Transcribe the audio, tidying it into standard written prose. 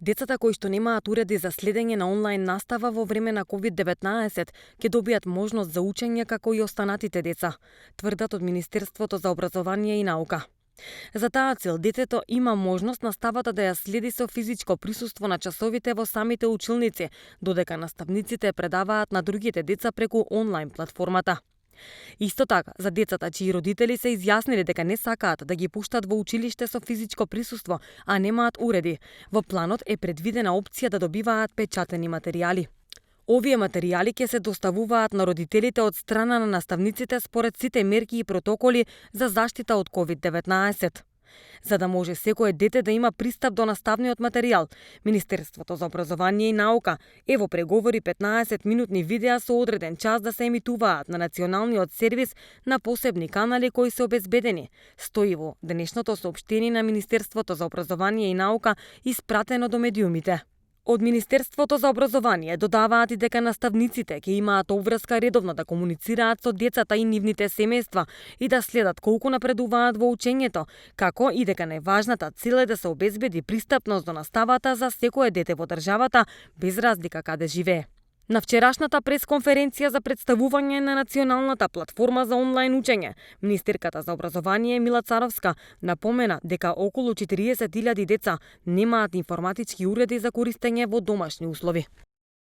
Децата кои што немаат уреди за следење на онлайн настава во време на COVID-19 ќе добијат можност за учење како и останатите деца, тврдат од Министерството за образование и наука. За таа цел детето има можност наставата да ја следи со физичко присуство на часовите во самите училници, додека наставниците предаваат на другите деца преку онлайн платформата. Исто така, за децата чии родители се изјасниле дека не сакаат да ги пуштат во училиште со физичко присуство, а немаат уреди, во планот е предвидена опција да добиваат печатени материјали. Овие материјали ќе се доставуваат на родителите од страна на наставниците според сите мерки и протоколи за заштита од COVID-19. За да може секое дете да има пристап до наставниот материјал, Министерството за образование и наука е во преговори 15-минутни видеа со одреден час да се емитуваат на националниот сервис на посебни канали кои се обезбедени, стои во денешното соопштение на Министерството за образование и наука испратено до медиумите. Од Министерството за образование додаваат и дека наставниците ќе имаат обврска редовно да комуницираат со децата и нивните семејства и да следат колку напредуваат во учењето, како и дека најважната цел е да се обезбеди пристапност до наставата за секое дете во државата, без разлика каде живее. На вчерашната пресконференција за представување на националната платформа за онлайн учење, министерката за образование Мила Царовска напомена дека околу 40.000 деца немаат информатички уреди за користење во домашни услови.